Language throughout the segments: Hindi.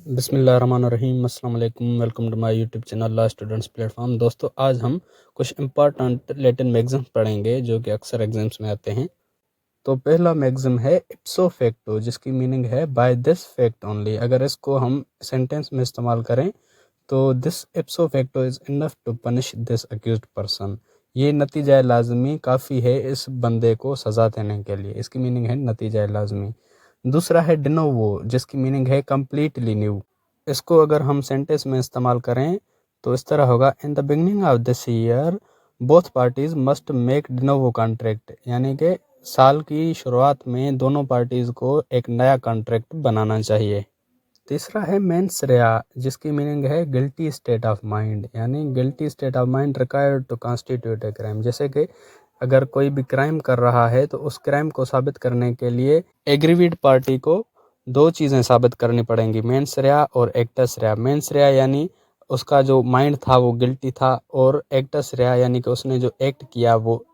बिस्मिल्लाहिर्रहमानिर्रहीम अस्सलाम वालेकुम। Welcome to my YouTube channel law students platform. दोस्तों, आज हम कुछ इंपॉर्टेंट लैटिन मैगज़ीन पढ़ेंगे जो कि अक्सर एग्जाम्स में आते हैं। तो पहला मैगज़ीन है इप्सो फैक्टो, जिसकी मीनिंग है बाय दिस फैक्ट ओनली। अगर इसको हम सेंटेंस में इस्तेमाल करें तो this ipso facto is enough to punish this accused person. ये नतीजा लाजमी काफ़ी है इस बंदे को सज़ा देने के लिए। इसकी मीनिंग है नतीजा लाजमी। दूसरा है डिनोवो, जिसकी मीनिंग है कम्प्लीटली न्यू। इसको अगर हम सेंटेंस में इस्तेमाल करें तो इस तरह होगा, in the beginning of this year both parties must make de novo contract. यानी कि साल की शुरुआत में दोनों पार्टीज को एक नया कॉन्ट्रैक्ट बनाना चाहिए। तीसरा है मेंस रेया, जिसकी मीनिंग है गिल्टी स्टेट ऑफ माइंड। यानी guilty state of mind required to constitute a crime. जैसे कि अगर कोई भी क्राइम कर रहा है तो उस क्राइम को साबित करने के लिए एग्रीविड पार्टी को दो चीज़ें साबित करनी पड़ेंगी, मेंस रेया और एक्टस रेया। मेंस रेया यानी उसका जो माइंड था वो गिल्टी था, और एक्टस रेया यानी कि उसने जो एक्ट किया वो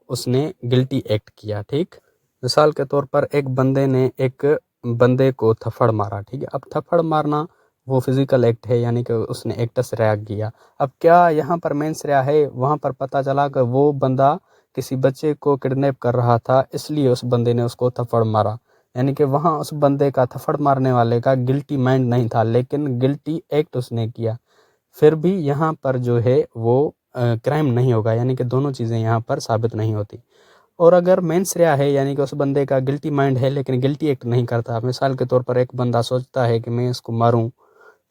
उसने गिल्टी एक्ट किया। ठीक, मिसाल के तौर पर एक बंदे ने एक बंदे को थप्पड़ मारा। ठीक है, अब थप्पड़ मारना वो फिजिकल एक्ट है, यानी कि उसने एक्टस रेया किया। अब क्या यहाँ पर मेंस रेया है? वहाँ पर पता चला कि वो बंदा किसी बच्चे को किडनैप कर रहा था, इसलिए उस बंदे ने उसको थप्पड़ मारा। यानी कि वहाँ उस बंदे का, थप्पड़ मारने वाले का गिल्टी माइंड नहीं था, लेकिन गिल्टी एक्ट उसने किया। फिर भी यहाँ पर जो है वो क्राइम नहीं होगा, यानी कि दोनों चीज़ें यहाँ पर साबित नहीं होती। और अगर मेंस रेया है, यानी कि उस बंदे का गिल्टी माइंड है लेकिन गिल्टी एक्ट नहीं करता। मिसाल के तौर पर एक बंदा सोचता है कि मैं इसको मारूं,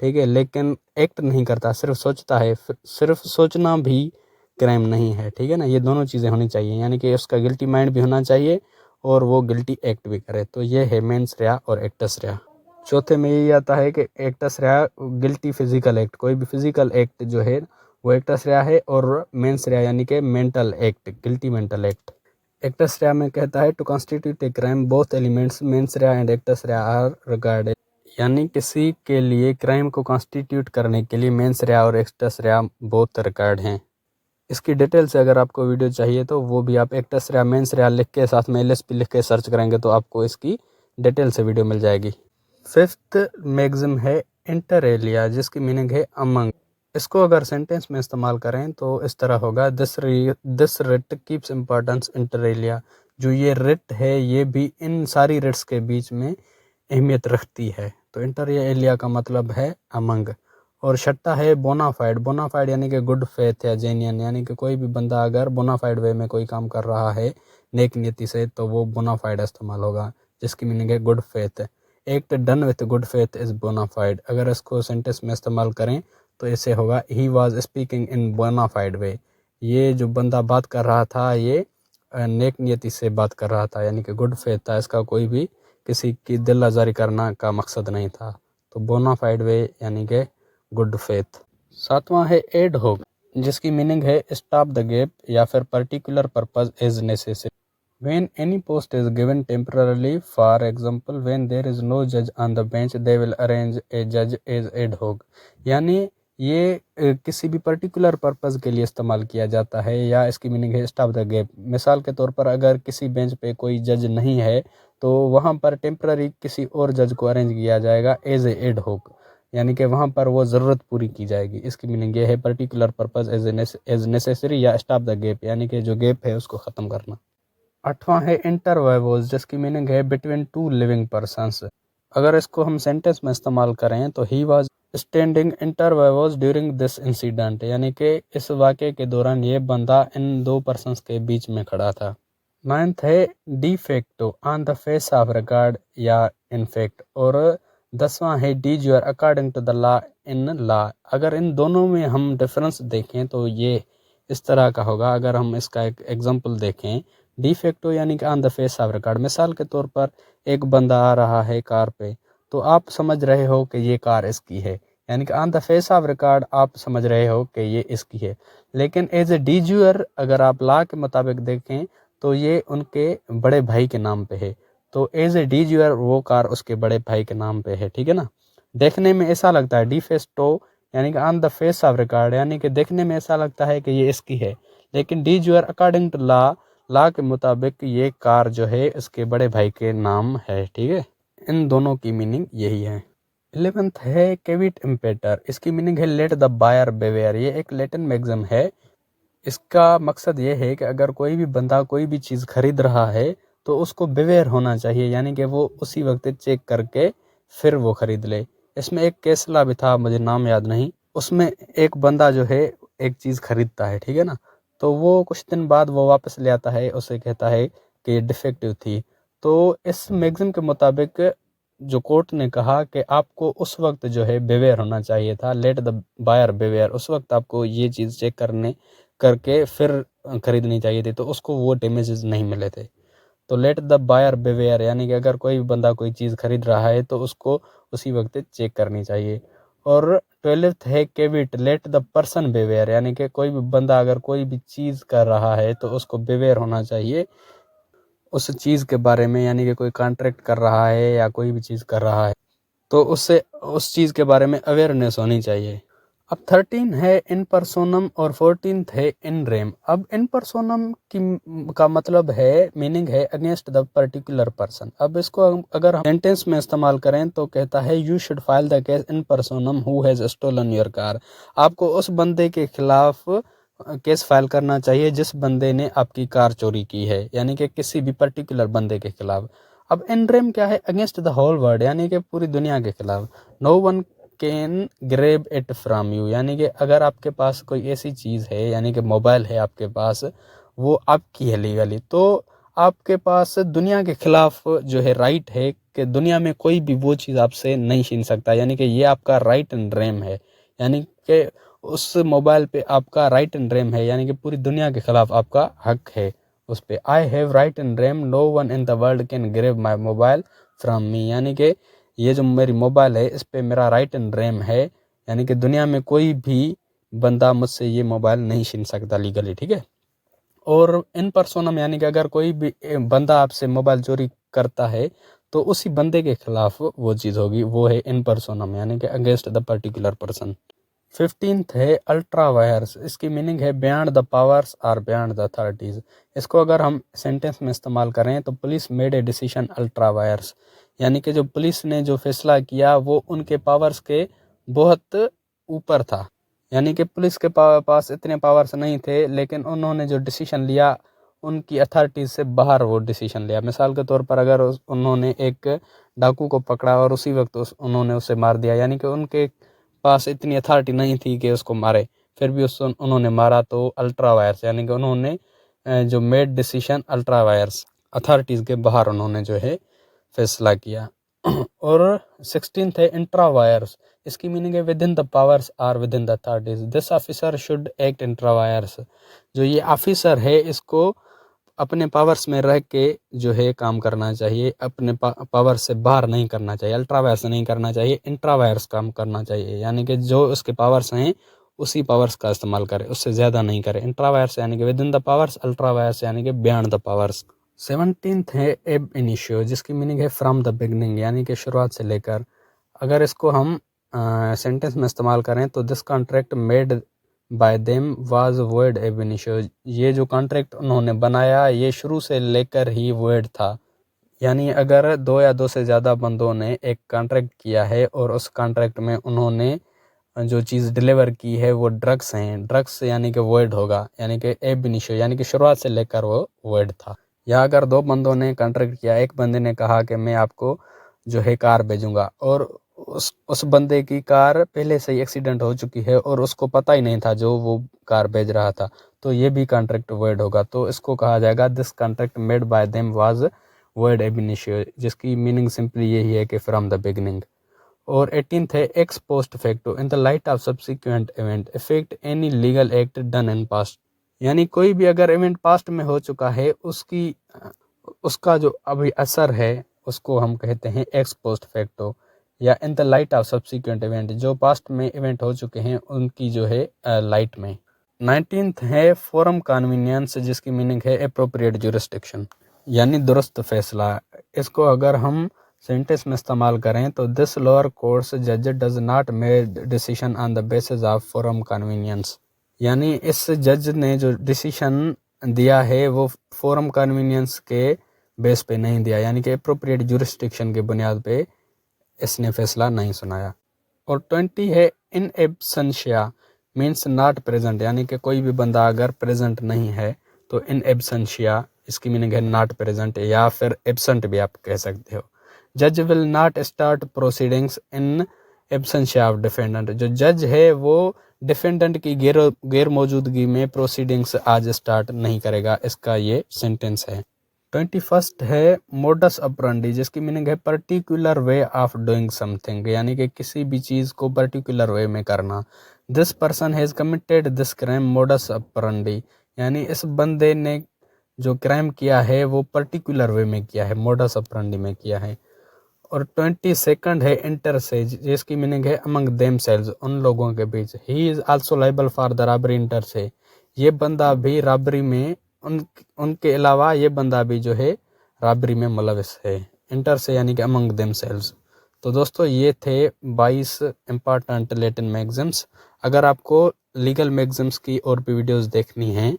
ठीक है, लेकिन एक्ट नहीं करता, सिर्फ सोचता है। सिर्फ सोचना भी क्राइम नहीं है, ठीक है ना। ये दोनों चीज़ें होनी चाहिए, यानी कि उसका गिल्टी माइंड भी होना चाहिए और वो गिल्टी एक्ट भी करे। तो ये है मेंस रेया और एक्टस रेया। चौथे में यही आता है कि एक्टस रेया गिल्टी फिजिकल एक्ट, कोई भी फिजिकल एक्ट जो है वो एक्टस रेया है, और मेंस रेया यानी कि mental act, guilty mental act. Actus rea में कहता है to constitute a crime both elements mens rea and actus rea are regarded. यानी किसी के लिए क्राइम को कॉन्स्टिट्यूट करने के लिए मेंस रेया और एक्टस रेया बोथ रिकॉर्ड हैं। इसकी डिटेल से अगर आपको वीडियो चाहिए तो वो भी आप एक्टस रेया मेंस रेया लिख के साथ में एलएसपी लिख के सर्च करेंगे तो आपको इसकी डिटेल से वीडियो मिल जाएगी। फिफ्थ मैगज़ीन है इंटर एलिया, जिसकी मीनिंग है अमंग। इसको अगर सेंटेंस में इस्तेमाल करें तो इस तरह होगा, this writ keeps importance inter alia. जो ये रिट है ये भी इन सारी रिट्स के बीच में अहमियत रखती है। तो इंटर एलिया का मतलब है अमंग। और छठा है बोनाफाइड। बोनाफाइड यानी कि गुड फेथ या जेन्युइन, यानी कि कोई भी बंदा अगर बोनाफाइड वे में कोई काम कर रहा है नेक नीति से तो वो बोनाफाइड इस्तेमाल होगा, जिसकी मीनिंग है good faith. Act done with good faith is bona fide. अगर इसको सेंटेंस में इस्तेमाल करें तो ऐसे होगा, he was speaking in bona fide way. ये जो बंदा बात कर रहा था ये नेक नियति से बात कर रहा था, यानी कि गुड फेथ था, इसका कोई भी किसी की दिल आज़ारी करना का मकसद नहीं था। तो बोनाफाइड वे यानी कि गुड फेथ। सातवां है एड होक, जिसकी मीनिंग है स्टॉप द गैप या फिर particular purpose is necessary. When any post is given temporarily, for example, when there is no judge on the bench, they will arrange a judge as ad hoc। यानी ये किसी भी पर्टिकुलर पर्पज़ के लिए इस्तेमाल किया जाता है, या इसकी मीनिंग है स्टॉप द गैप। मिसाल के तौर पर अगर किसी बेंच पे कोई जज नहीं है तो वहाँ पर टेम्पररी किसी और जज को अरेंज किया जाएगा एज ए एड होक, यानी कि वहाँ पर वो ज़रूरत पूरी की जाएगी। इसकी मीनिंग ये है पर्टिकुलर पर्पज़ एज नेसेसरी या स्टॉप द गैप, यानी कि जो गैप है उसको ख़त्म करना। आठवां है इंटरवाइवोस, जिसकी मीनिंग है बिटवीन टू लिविंग पर्सन्स। अगर इसको हम सेंटेंस में इस्तेमाल करें तो he was standing inter vivos during this incident, यानी कि इस वाक़े के दौरान ये बंदा इन दो पर्सन्स के बीच में खड़ा था। नाइन्थ है de facto, on the face of record या इनफेक्ट। और 10वां है de jure according to the law in law. अगर इन दोनों में हम डिफरेंस देखें तो ये इस तरह का होगा। अगर हम इसका एक एग्जांपल देखें, डिफेक्टो यानी कि on the face of record. मिसाल के तौर पर एक बंदा आ रहा है कार पे, तो आप समझ रहे हो कि ये कार इसकी है, यानी कि on the face of record आप समझ रहे हो कि ये इसकी है। लेकिन एज ए डी ज्यूर अगर आप लॉ के मुताबिक देखें तो ये उनके बड़े भाई के नाम पे है। तो एज ए डी ज्यूर वो कार उसके बड़े भाई के नाम पे है, ठीक है ना। देखने में ऐसा लगता है डिफेक्टो यानी कि on the face of record, यानी कि देखने में ऐसा लगता है कि ये इसकी है, लेकिन D jure according to law के मुताबिक ये कार जो है इसके बड़े भाई के नाम है, ठीक है। इन दोनों की मीनिंग यही है। 11th है केविट इम्पेटर, इसकी मीनिंग है लेट द बायर बेवेयर। ये एक लैटिन मैगज़म है। इसका मकसद ये है कि अगर कोई भी बंदा कोई भी चीज़ खरीद रहा है तो उसको बेवेयर होना चाहिए, यानी कि वो उसी वक्त चेक करके फिर वो खरीद ले। इसमें एक केसला भी था, मुझे नाम याद नहीं। उसमें एक बंदा जो है एक चीज़ खरीदता है, ठीक है ना, तो वो कुछ दिन बाद वो वापस ले आता है, उसे कहता है कि ये डिफेक्टिव थी। तो इस मैगज़ीन के मुताबिक जो कोर्ट ने कहा कि आपको उस वक्त जो है बेवेयर होना चाहिए था, लेट द बायर बेवेयर, उस वक्त आपको ये चीज़ चेक करके फिर खरीदनी चाहिए थी, तो उसको वो डैमेजेस नहीं मिले थे। तो लेट द बायर बेवेयर, यानी कि अगर कोई भी बंदा कोई चीज़ खरीद रहा है तो उसको उसी वक्त चेक करनी चाहिए। और 12th है केविट, लेट द पर्सन बेवेयर, यानी कि कोई भी बंदा अगर कोई भी चीज़ कर रहा है तो उसको बेवेयर होना चाहिए उस चीज़ के बारे में, यानी कि कोई कॉन्ट्रैक्ट कर रहा है या कोई भी चीज़ कर रहा है तो उससे उस चीज़ के बारे में अवेयरनेस होनी चाहिए। अब 13 है इन पर्सोनम और 14th है इन रेम। अब इन पर्सोनम का मतलब है, मीनिंग है अगेंस्ट द पर्टिकुलर पर्सन। अब इसको अगर हम सेंटेंस में इस्तेमाल करें तो कहता है you should file the case in personam who has stolen your car. आपको उस बंदे के खिलाफ केस फाइल करना चाहिए जिस बंदे ने आपकी कार चोरी की है, यानी कि किसी भी पर्टिकुलर बंदे के खिलाफ। अब इन रेम क्या है, अगेंस्ट द होल वर्ल्ड, यानी कि पूरी दुनिया के खिलाफ। No one can grab it from you, यानी कि अगर आपके पास कोई ऐसी चीज़ है, यानी कि मोबाइल है आपके पास, वो आपकी है लीगली, तो आपके पास दुनिया के खिलाफ जो है राइट है कि दुनिया में कोई भी वो चीज़ आपसे नहीं छीन सकता, यानी कि ये आपका राइट एंड रेम है, यानी कि उस मोबाइल पे आपका राइट एंड रेम है, यानी कि पूरी दुनिया के खिलाफ आपका हक है उस पर। I have right and rem, no one in the world can grab my mobile from me, यानी कि ये जो मेरी मोबाइल है इस पे मेरा राइट एंड रेम है, यानी कि दुनिया में कोई भी बंदा मुझसे ये मोबाइल नहीं छीन सकता लीगली, ठीक है। और इन पर्सोनम, यानी कि अगर कोई भी बंदा आपसे मोबाइल चोरी करता है तो उसी बंदे के खिलाफ वो चीज़ होगी, वो है इन पर्सोनम, यानी कि against the particular person. 15th है अल्ट्रा वायर्स, इसकी मीनिंग है बियॉन्ड द पावर्स और बियॉन्ड द अथॉरिटीज़। इसको अगर हम सेंटेंस में इस्तेमाल करें तो police made a decision ultra vires, यानी कि जो पुलिस ने जो फैसला किया वो उनके पावर्स के बहुत ऊपर था, यानी कि पुलिस के पास इतने पावर्स नहीं थे, लेकिन उन्होंने जो डिसीजन लिया उनकी अथॉरिटीज़ से बाहर वो डिसीजन लिया। मिसाल के तौर पर अगर उन्होंने एक डाकू को पकड़ा और उसी वक्त उन्होंने उसे मार दिया, यानी कि उनके पास इतनी अथॉरिटी नहीं थी कि उसको मारे, फिर भी उन्होंने मारा, तो अल्ट्रा वायर्स, यानी कि उन्होंने जो made decision ultra vires, authorities के बाहर उन्होंने जो है फैसला किया। और 16th है इंट्रा वायर्स, इसकी मीनिंग है within the powers or within the authorities, this officer should act intra vires. जो ये ऑफिसर है इसको अपने पावर्स में रह के जो है काम करना चाहिए, अपने पावर से बाहर नहीं करना चाहिए, अल्ट्रा वायर्स नहीं करना चाहिए, इंट्रा वायर्स काम करना चाहिए, यानी कि जो उसके पावर्स हैं उसी पावर्स का इस्तेमाल करे, उससे ज़्यादा नहीं करे। इंट्रा वायर्स यानी कि with in the powers, ultra vires यानी कि बियॉन्ड द पावर्स। 17th है एब इनिशियो, जिसकी मीनिंग है फ्रॉम द बिगनिंग, यानी कि शुरुआत से लेकर। अगर इसको हम सेंटेंस में इस्तेमाल करें तो this contract made by them was void एब इनिशियो, ये जो कॉन्ट्रैक्ट उन्होंने बनाया ये शुरू से लेकर ही वॉइड था। यानी अगर दो या दो से ज़्यादा बंदों ने एक कॉन्ट्रैक्ट किया है और उस कॉन्ट्रैक्ट में उन्होंने जो चीज़ डिलीवर की है वो ड्रग्स हैं, ड्रग्स यानी कि वॉइड होगा, यानी कि एब इनिशियो यानी कि शुरुआत से लेकर वो वॉइड था। या अगर दो बंदों ने कॉन्ट्रैक्ट किया, एक बंदे ने कहा कि मैं आपको जो है कार भेजूंगा और उस बंदे की कार पहले से ही एक्सीडेंट हो चुकी है और उसको पता ही नहीं था जो वो कार भेज रहा था, तो ये भी कॉन्ट्रैक्ट वॉइड होगा। तो इसको कहा जाएगा this contract made by them was void एब इनिशियो, जिसकी मीनिंग सिंपली यही है कि फ्रॉम द बिगनिंग। और 18th है x post facto, in the light of subsequent event effect any legal act done in past, यानी कोई भी अगर इवेंट पास्ट में हो चुका है उसका जो अभी असर है उसको हम कहते हैं एक्स पोस्ट फैक्टो, या in the light of subsequent event, जो पास्ट में इवेंट हो चुके हैं उनकी जो है लाइट में। 19th है फोरम कन्वीनियंस, जिसकी मीनिंग है एप्रोप्रिएट जुरिस्डिक्शन, यानी दुरुस्त फैसला। इसको अगर हम सेंटेंस में इस्तेमाल करें तो दिस लोअर कोर्ट्स जज does not made decision on the basis of forum convenience, यानी इस जज ने जो डिसीजन दिया है वो फोरम कन्वीनियंस के बेस पे नहीं दिया, यानी कि एप्रोप्रिएट जुरिस्डिक्शन के बुनियाद पे इसने फैसला नहीं सुनाया। और 20 है इन एब्सेंशिया मीन्स नॉट प्रेजेंट, यानी कि कोई भी बंदा अगर प्रेजेंट नहीं है तो इन एब्सेंशिया इसकी मीनिंग है नॉट प्रेजेंट या फिर एब्सेंट भी आप कह सकते हो। जज will not start proceedings in absentia of defendant, जो जज है वो डिफेंडेंट की गैर मौजूदगी में प्रोसीडिंग्स आज स्टार्ट नहीं करेगा, इसका ये सेंटेंस है। 21 है मोडस ऑपरेंडी, जिसकी मीनिंग है particular way of doing something, यानी कि किसी भी चीज़ को पर्टिकुलर वे में करना। This person has committed this crime modus operandi, यानी इस बंदे ने जो क्राइम किया है वो पर्टिकुलर वे में किया है, मोडस ऑपरेंडी में किया है। और 22 है इंटरसेज, जिसकी मीनिंग है अमंग देम सेल्स, उन लोगों के बीच। He is also liable for the robbery inter se, ये बंदा भी रॉबरी में उनके अलावा ये बंदा भी जो है रॉबरी में मुलविस है। इंटर से यानी कि अमंग देम सेल्स। तो दोस्तों ये थे 22 इम्पॉर्टेंट लैटिन मैगज़म्स। अगर आपको लीगल मैगज़म्स की और भी वीडियोस देखनी हैं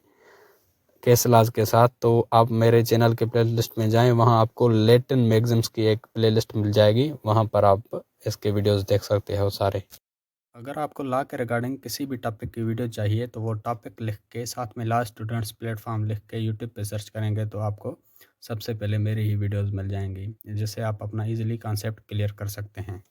केस लॉज के साथ तो आप मेरे चैनल के प्लेलिस्ट में जाएं, वहां आपको लैटिन मैगज़म्स की एक प्लेलिस्ट मिल जाएगी, वहां पर आप इसके वीडियोस देख सकते हो सारे। अगर आपको लॉ के रिगार्डिंग किसी भी टॉपिक की वीडियो चाहिए तो वो टॉपिक लिख के साथ में लॉ स्टूडेंट्स प्लेटफॉर्म लिख के यूट्यूब पे सर्च करेंगे तो आपको सबसे पहले मेरी ही वीडियोस मिल जाएंगी, जिससे आप अपना इजीली कॉन्सेप्ट क्लियर कर सकते हैं।